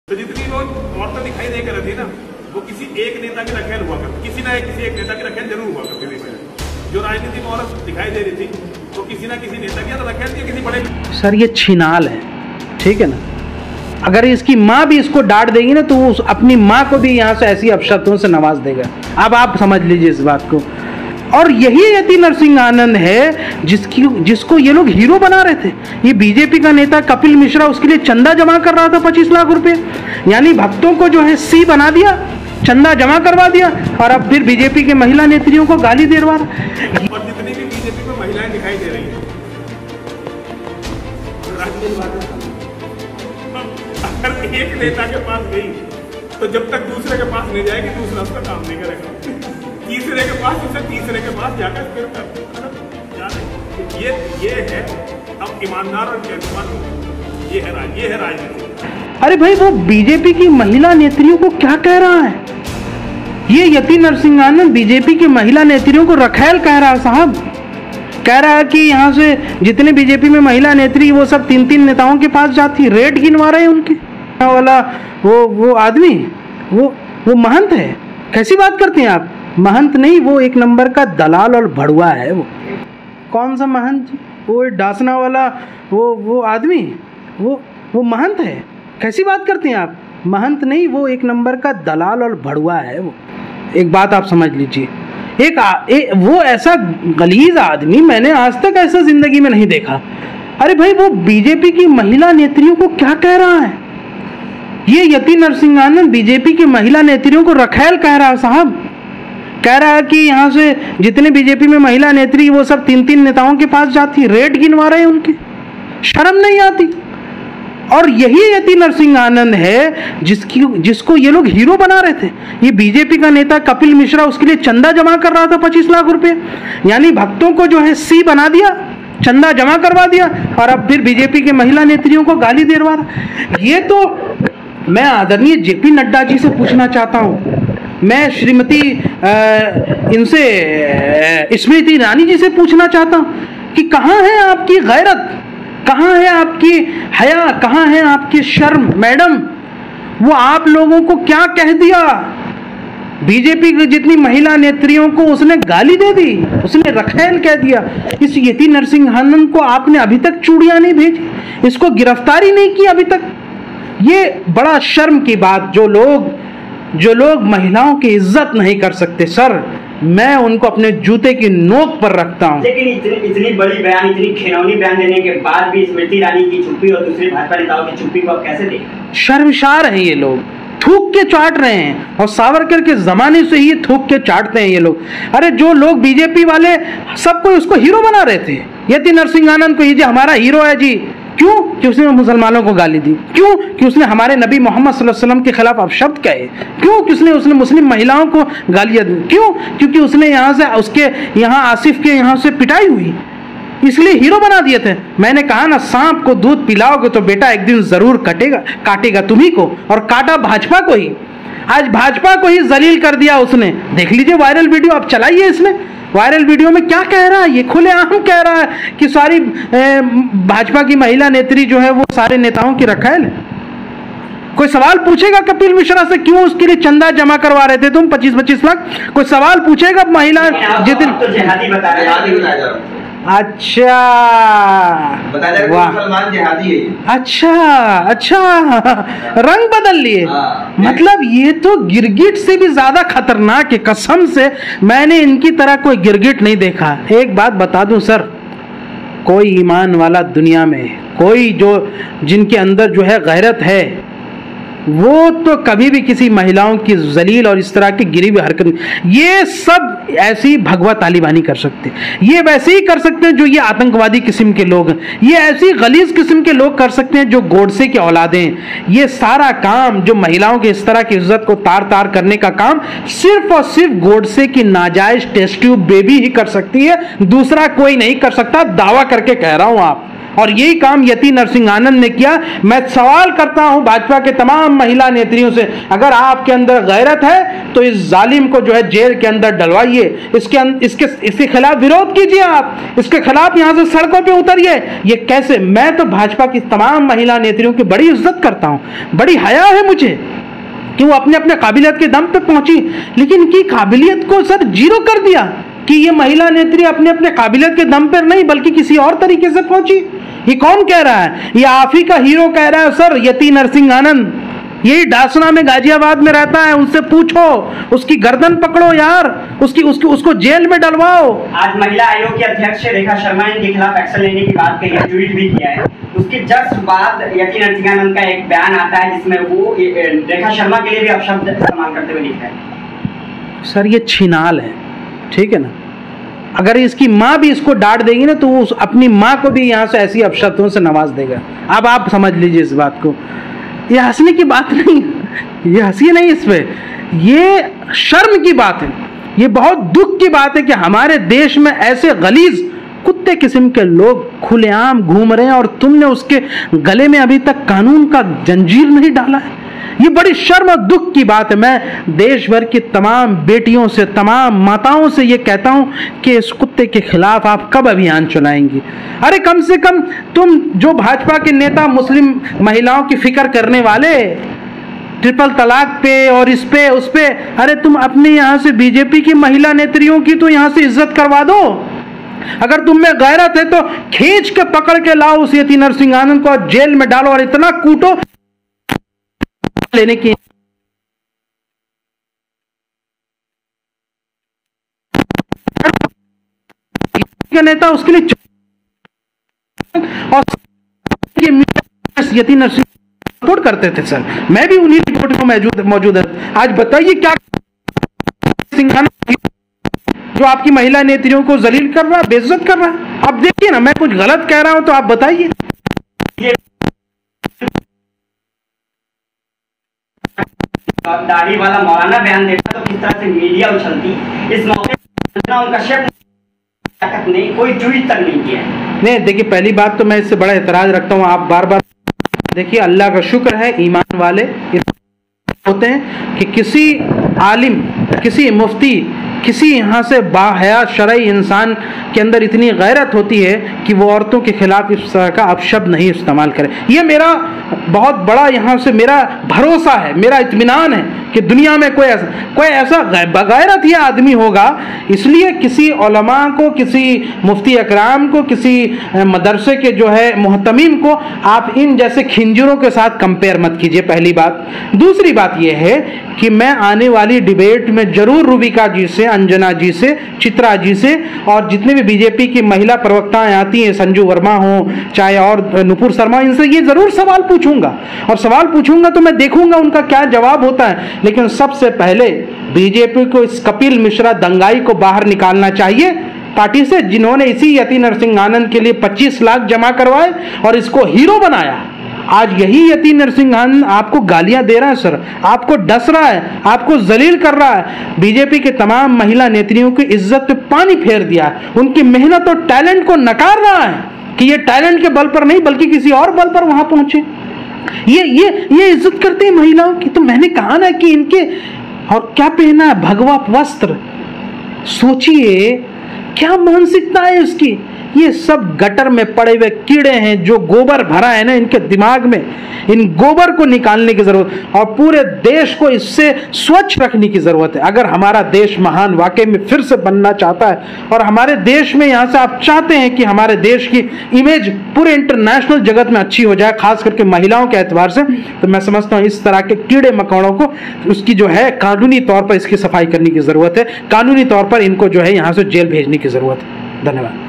तो जितनी रोज औरतें दिखाई दे कर थी ना, वो किसी एक नेता की रखेल हुआ करती, किसी एक नेता की रखेल जरूर हुआ करती थी। जो राजनीति में औरत दिखाई दे रही थी वो किसी ना किसी नेता की रखेल थी, किसी बड़े। सर ये छिनाल है, ठीक है ना। अगर इसकी माँ भी इसको डांट देगी ना तो वो अपनी माँ को भी यहाँ से ऐसी अपशब्दों से नवाज देगा। अब आप समझ लीजिए इस बात को। और यही यति नरसिंह आनंद है जिसको ये लोग हीरो बना रहे थे। ये बीजेपी का नेता कपिल मिश्रा उसके लिए चंदा जमा कर रहा था 25 लाख रुपए, यानी भक्तों को जो है सी बना दिया, चंदा जमा करवा दिया और अब फिर बीजेपी के महिला नेत्रियों को गाली दे रहा है। और जितनी भी बीजेपी में महिलाएं दिखाई दे रही है, अगर एक नेता के पास गई तो जब तक दूसरे के पास नहीं जाएगी दूसरा उसका काम नहीं करेगा, तीसरे के पास, उसे तीसरे के पास जाकर फिर कर ये है अब ईमानदार और बेईमान, ये है राजनीति। अरे भाई वो बीजेपी की महिला नेत्रियों को क्या कह रहा है? ये यति नरसिंह आनंद बीजेपी की महिला नेत्रियों को रखेल कह रहा है साहब। कह रहा है कि यहाँ से जितने बीजेपी में महिला नेत्री वो सब 3-3 नेताओं के पास जाती, रेट गिनवा रहे हैं उनके वाला। वो आदमी वो महंत है। कैसी बात करते हैं आप? महंत नहीं, वो एक नंबर का दलाल और भड़ुआ है। वो कौन सा महंत? वो डासना वाला वो आदमी वो महंत है। कैसी बात करते हैं आप? महंत नहीं, वो एक नंबर का दलाल और भड़ुआ है। वो एक बात आप समझ लीजिए, वो ऐसा गलीज आदमी मैंने आज तक ऐसा जिंदगी में नहीं देखा। अरे भाई वो बीजेपी की महिला नेत्रियों को क्या कह रहा है? ये यति नरसिंह आनंद बीजेपी की महिला नेत्रियों को रखेल कह रहा है साहब। कह रहा है कि यहाँ से जितने बीजेपी में महिला नेत्री वो सब 3-3 नेताओं के पास जाती, रेट गिनवा रहे हैं उनके। शर्म नहीं आती? और यही यति नरसिंह आनंद है जिसको ये लोग हीरो बना रहे थे। ये बीजेपी का नेता कपिल मिश्रा उसके लिए चंदा जमा कर रहा था 25 लाख रुपए, यानी भक्तों को जो है सी बना दिया, चंदा जमा करवा दिया और अब फिर बीजेपी के महिला नेत्रियों को गाली दे रहा है। ये तो मैं आदरणीय जेपी नड्डा जी से पूछना चाहता हूँ, मैं श्रीमती इनसे स्मृति ईरानी जी से पूछना चाहता हूँ कि कहाँ है आपकी गैरत, कहाँ है आपकी हया, कहाँ है आपकी शर्म? मैडम वो आप लोगों को क्या कह दिया? बीजेपी की जितनी महिला नेत्रियों को उसने गाली दे दी, उसने रखेल कह दिया। इस यति नरसिंह आनंद को आपने अभी तक चूड़ियां नहीं भेजी, इसको गिरफ्तारी नहीं की अभी तक। ये बड़ा शर्म की बात। जो लोग महिलाओं की इज्जत नहीं कर सकते, सर मैं उनको अपने जूते की नोक पर रखता हूं। लेकिन इतनी बड़ी बयान, इतनी खिलौनी बयान देने के बाद भी स्मृति ईरानी की चुप्पी और दूसरे भाजपा नेताओं की चुप्पी को आप कैसे देखें? शर्मसार हैं ये लोग, थूक के चाट रहे हैं और सावरकर के जमाने से ही थूक के चाटते हैं ये लोग। अरे जो लोग बीजेपी वाले सबको उसको हीरो बना रहे थे, यति नरसिंह आनंद को ये जो हमारा हीरो है जी, क्यों? कि उसने मुसलमानों को गाली दी। क्यों? कि उसने हमारे नबी मोहम्मद सल्लल्लाहु अलैहि वसल्लम के खिलाफ अपशब्द कहे। क्यों? कि उसने मुस्लिम महिलाओं को गालियां दी। क्यों? क्योंकि उसने यहाँ से उसके यहाँ आसिफ के यहाँ से पिटाई हुई, इसलिए हीरो बना दिए थे। मैंने कहा ना, सांप को दूध पिलाओगे तो बेटा एक दिन जरूर काटेगा तुम्ही को, और काटा भाजपा को ही। आज भाजपा को ही जलील कर दिया उसने। देख लीजिए वायरल वीडियो, अब चलाइए इसमें। वायरल वीडियो में क्या कह रहा है? ये खुलेआम कह रहा है कि सारी भाजपा की महिला नेत्री जो है वो सारे नेताओं की रखेल है। कोई सवाल पूछेगा कपिल मिश्रा से क्यों उसके लिए चंदा जमा करवा रहे थे तुम 25-25 लाख? कोई सवाल पूछेगा महिला जितनी तो जिहादी बताया। अच्छा वाह, जिहादी है। अच्छा रंग बदल लिए। मतलब ये तो गिरगिट से भी ज्यादा खतरनाक है। कसम से मैंने इनकी तरह कोई गिरगिट नहीं देखा। एक बात बता दूं सर, कोई ईमान वाला दुनिया में, कोई जो जिनके अंदर जो है गैरत है, वो तो कभी भी किसी महिलाओं की जलील और इस तरह की गिरी हुई हरकत नहीं। ये सब ऐसी भगवा तालिबानी कर सकते, ये वैसे ही कर सकते हैं जो ये आतंकवादी किस्म के लोग हैं, ये ऐसी गलीज किस्म के लोग कर सकते हैं जो गोडसे के औलादे हैं। ये सारा काम जो महिलाओं की इस तरह की इज्जत को तार तार करने का काम सिर्फ और सिर्फ गोडसे की नाजायज टेस्ट ट्यूब बेबी ही कर सकती है, दूसरा कोई नहीं कर सकता। दावा करके कह रहा हूं, आप और यही काम यति नरसिंह आनंद ने किया। मैं सवाल करता हूं भाजपा के तमाम महिला नेत्रियों से, अगर आपके अंदर गैरत है तो इस जालिम को जो है जेल के अंदर डलवाइए, इसके खिलाफ विरोध कीजिए, आप इसके खिलाफ यहां से सड़कों पे उतरिए। ये कैसे? मैं तो भाजपा की तमाम महिला नेत्रियों की बड़ी इज्जत करता हूं, बड़ी हया है मुझे कि वो अपने अपने काबिलियत के दम पे पहुंची, लेकिन इनकी काबिलियत को सर जीरो कर दिया कि ये महिला नेत्री अपने अपने काबिलियत के दम पर नहीं बल्कि किसी और तरीके से पहुंची। ये कौन कह रहा है? ये आप ही का हीरो कह रहा है सर, यति नरसिंह आनंद। यही डासना में गाजियाबाद में रहता है, उनसे पूछो, उसकी गर्दन पकड़ो यार, उसको जेल में डलवाओ। आज महिला आयोग की अध्यक्ष रेखा शर्मा इनके खिलाफ एक्शन लेने की बात कही है, ट्वीट भी किया है। उसके जस्ट बाद यति नरसिंह आनंद का एक बयान आता है जिसमें वो रेखा शर्मा के लिए भी अपशब्द इस्तेमाल करते हुए लिखा है। सर ये छिनाल है, ठीक है ना? अगर इसकी माँ भी इसको डांट देगी ना तो वो अपनी माँ को भी यहाँ से ऐसी अपशब्दों से नवाज देगा। अब आप समझ लीजिए इस बात को। ये हंसने की बात नहीं, ये हंसी नहीं इस पे, ये शर्म की बात है। ये बहुत दुख की बात है कि हमारे देश में ऐसे गलीज कुत्ते किस्म के लोग खुलेआम घूम रहे हैं और तुमने उसके गले में अभी तक कानून का जंजीर नहीं डाला है। ये बड़ी शर्म और दुख की बात है। मैं देश भर की तमाम बेटियों से, तमाम माताओं से ये कहता हूं कि इस कुत्ते के खिलाफ आप कब अभियान चलाएंगी? अरे कम से कम तुम जो भाजपा के नेता मुस्लिम महिलाओं की फिक्र करने वाले, ट्रिपल तलाक पे और इस पे उस पे, अरे तुम अपने यहां से बीजेपी की महिला नेत्रियों की तो यहां से इज्जत करवा दो। अगर तुम में गैरत है तो खींच के पकड़ के लाओ उस यति नरसिंह आनंद को और जेल में डालो और इतना कूटो लेने की। नेता उसके लिए और यति नरसिंह सपोर्ट करते थे सर, मैं भी उन्हीं रिपोर्ट में मौजूद है। आज बताइए क्या सिंह जो आपकी महिला नेत्रियों को जलील कर रहा है, बेइज्जत कर रहा है। अब देखिए ना, मैं कुछ गलत कह रहा हूं तो आप बताइए। दाढ़ी वाला मौलाना बयान देता तो किस तरह से मीडिया उछलती। इस मौके पर नहीं, कोई ट्वीट तक नहीं किया। नहीं देखिए, पहली बात तो मैं इससे बड़ा एतराज रखता हूँ, आप बार बार देखिए, अल्लाह का शुक्र है ईमान वाले होते हैं कि किसी आलिम, किसी मुफ्ती, किसी यहाँ से बाहया शरई इंसान के अंदर इतनी गैरत होती है कि वो औरतों के खिलाफ इस तरह का अपशब्द नहीं इस्तेमाल करे। ये मेरा बहुत बड़ा यहाँ से मेरा भरोसा है, मेरा इत्मीनान है कि दुनिया में कोई ऐसा बगैरत ही आदमी होगा। इसलिए किसी उलमा को, किसी मुफ्ती अकराम को, किसी मदरसे के जो है मुहतमीम को आप इन जैसे खिंजरों के साथ कंपेयर मत कीजिए, पहली बात। दूसरी बात यह है कि मैं आने वाली डिबेट में जरूर रूबिका जी से, अंजना जी से, चित्रा जी से और जितने भी बीजेपी की महिला प्रवक्ताएं आती हैं, संजू वर्मा हो चाहे और नुपुर शर्मा, इनसे ये जरूर सवाल पूछूंगा और सवाल पूछूंगा तो मैं देखूंगा उनका क्या जवाब होता है। लेकिन सबसे पहले बीजेपी को इस कपिल मिश्रा दंगाई को बाहर निकालना चाहिए पार्टी से, जिन्होंने इसी यति नरसिंह आनंद के लिए 25 लाख जमा करवाए और इसको हीरो बनाया। आज यही यति नरसिंह आनंद आपको गालियां दे रहा है सर, आपको डस रहा है, आपको जलील कर रहा है। बीजेपी के तमाम महिला नेत्रियों की इज्जत पे पानी फेर दिया, उनकी मेहनत और टैलेंट को नकार रहा है कि ये टैलेंट के बल पर नहीं बल्कि किसी और बल पर वहां पहुंचे। ये इज्जत करते हैं महिलाओं की। तो मैंने कहा ना कि इनके और क्या पहना है, भगवा वस्त्र। सोचिए क्या मानसिकता है इसकी। ये सब गटर में पड़े हुए कीड़े हैं, जो गोबर भरा है ना इनके दिमाग में, इन गोबर को निकालने की जरूरत और पूरे देश को इससे स्वच्छ रखने की जरूरत है। अगर हमारा देश महान वाकई में फिर से बनना चाहता है और हमारे देश में यहाँ से आप चाहते हैं कि हमारे देश की इमेज पूरे इंटरनेशनल जगत में अच्छी हो जाए, खास करके महिलाओं के एतबार से, तो मैं समझता हूँ इस तरह के कीड़े मकोड़ों को उसकी जो है कानूनी तौर पर इसकी सफाई करने की जरूरत है, कानूनी तौर पर इनको जो है यहाँ से जेल भेजने की जरूरत है। धन्यवाद।